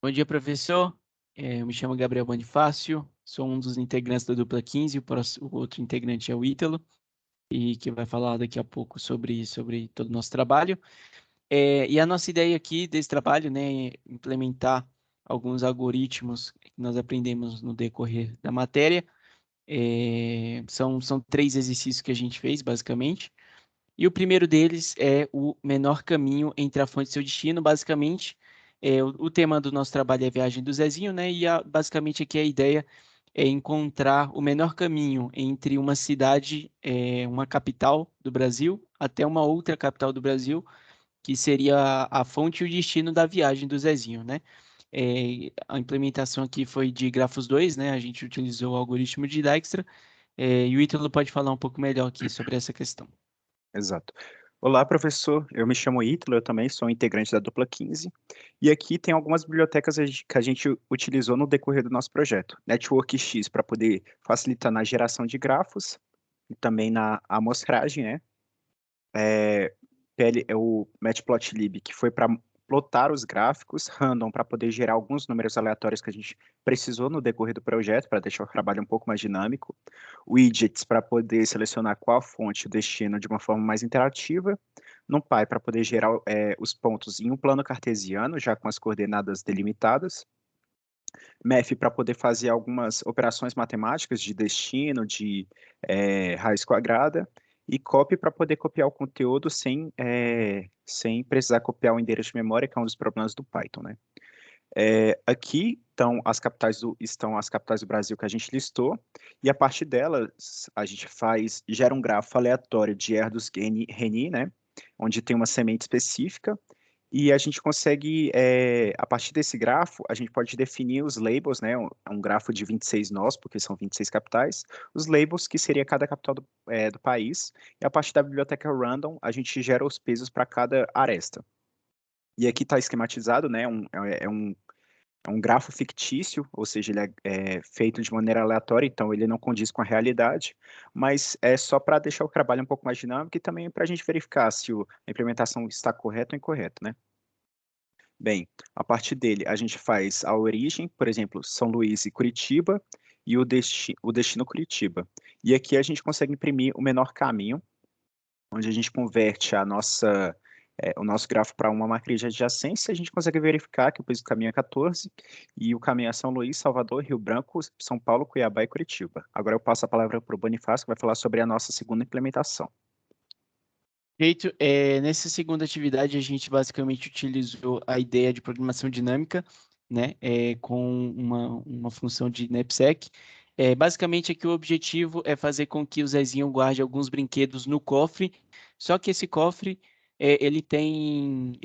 Bom dia, professor. Eu me chamo Gabriel Bonifácio, sou um dos integrantes da dupla 15, o outro integrante é o Ítalo, e que vai falar daqui a pouco sobre todo o nosso trabalho. E a nossa ideia aqui desse trabalho, né, é implementar alguns algoritmos que nós aprendemos no decorrer da matéria. São três exercícios que a gente fez, basicamente. E o primeiro deles é o menor caminho entre a fonte e seu destino. Basicamente, o tema do nosso trabalho é a viagem do Zezinho, né? Basicamente aqui a ideia é encontrar o menor caminho entre uma cidade, uma capital do Brasil, até uma outra capital do Brasil, que seria a fonte e o destino da viagem do Zezinho, né? A implementação aqui foi de Grafos 2, né? A gente utilizou o algoritmo de Dijkstra, e o Ítalo pode falar um pouco melhor aqui sobre essa questão. Exato. Olá, professor. Eu me chamo Ítalo, eu também sou integrante da dupla 15. E aqui tem algumas bibliotecas que a gente utilizou no decorrer do nosso projeto. NetworkX para poder facilitar na geração de grafos e também na amostragem, né? É o Matplotlib, que foi para plotar os gráficos, Random para poder gerar alguns números aleatórios que a gente precisou no decorrer do projeto, para deixar o trabalho um pouco mais dinâmico. Widgets para poder selecionar qual fonte e o destino de uma forma mais interativa. NumPy para poder gerar os pontos em um plano cartesiano, já com as coordenadas delimitadas. Math para poder fazer algumas operações matemáticas de destino, de raiz quadrada, e copy para poder copiar o conteúdo sem precisar copiar o endereço de memória, que é um dos problemas do Python, né? Aqui estão as capitais do Brasil que a gente listou, e a partir delas a gente gera um grafo aleatório de Erdős-Reni, né? Onde tem uma semente específica, e a gente consegue, a partir desse grafo, a gente pode definir os labels, né? É um grafo de 26 nós, porque são 26 capitais, os labels que seria cada capital do país, e a partir da biblioteca random, a gente gera os pesos para cada aresta. E aqui está esquematizado, né? É um grafo fictício, ou seja, ele é feito de maneira aleatória, então ele não condiz com a realidade, mas é só para deixar o trabalho um pouco mais dinâmico e também para a gente verificar se a implementação está correta ou incorreta, né? Bem, a partir dele, a gente faz a origem, por exemplo, São Luís e Curitiba, e o destino Curitiba. E aqui a gente consegue imprimir o menor caminho, onde a gente converte o nosso grafo para uma matriz de adjacência, a gente consegue verificar que o peso do caminho é 14, e o caminho é São Luís, Salvador, Rio Branco, São Paulo, Cuiabá e Curitiba. Agora eu passo a palavra para o Bonifácio, que vai falar sobre a nossa segunda implementação. Feito, nessa segunda atividade, a gente basicamente utilizou a ideia de programação dinâmica, né, com uma função de knapsack. Basicamente, aqui o objetivo é fazer com que o Zezinho guarde alguns brinquedos no cofre, só que esse cofre, ele tem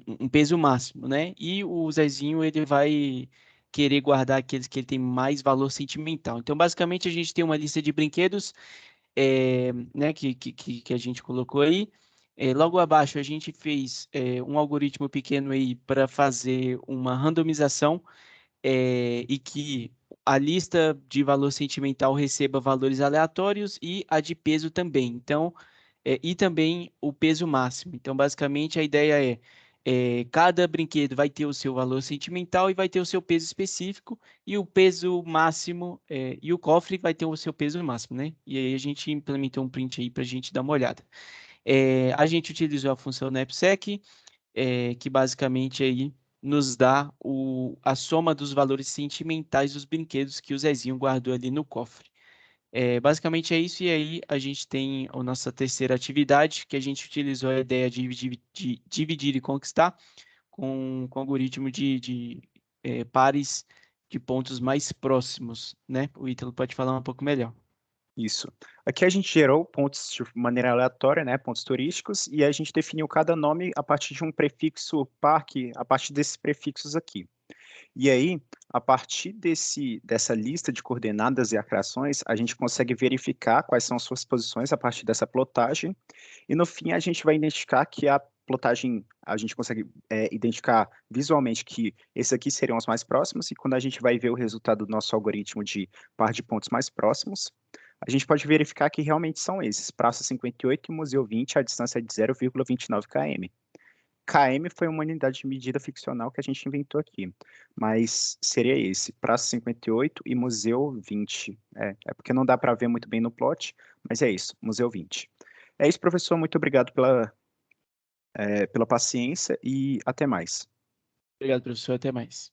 um peso máximo, né, e o Zezinho, ele vai querer guardar aqueles que ele tem mais valor sentimental. Então, basicamente, a gente tem uma lista de brinquedos, né, que a gente colocou aí. Logo abaixo, a gente fez um algoritmo pequeno aí para fazer uma randomização, e que a lista de valor sentimental receba valores aleatórios e a de peso também. Então, e também o peso máximo. Então, basicamente, a ideia cada brinquedo vai ter o seu valor sentimental e vai ter o seu peso específico, e o peso máximo, e o cofre vai ter o seu peso máximo, né? E aí a gente implementou um print aí para a gente dar uma olhada. A gente utilizou a função knapsack, que basicamente aí nos dá a soma dos valores sentimentais dos brinquedos que o Zezinho guardou ali no cofre. Basicamente é isso, e aí a gente tem a nossa terceira atividade, que a gente utilizou a ideia de dividir e conquistar com algoritmo de pares de pontos mais próximos, né? O Ítalo pode falar um pouco melhor. Isso. Aqui a gente gerou pontos de maneira aleatória, né, pontos turísticos, e a gente definiu cada nome a partir de um prefixo parque, a partir desses prefixos aqui. E aí, a partir dessa lista de coordenadas e atrações, a gente consegue verificar quais são suas posições a partir dessa plotagem, e no fim a gente vai identificar que a plotagem, a gente consegue identificar visualmente que esses aqui seriam os mais próximos, e quando a gente vai ver o resultado do nosso algoritmo de par de pontos mais próximos, a gente pode verificar que realmente são esses, Praça 58 e Museu 20, a distância é de 0,29 km. KM foi uma unidade de medida ficcional que a gente inventou aqui, mas seria esse, Praça 58 e Museu 20. É porque não dá para ver muito bem no plot, mas é isso, Museu 20. É isso, professor, muito obrigado pela paciência e até mais. Obrigado, professor. Até mais.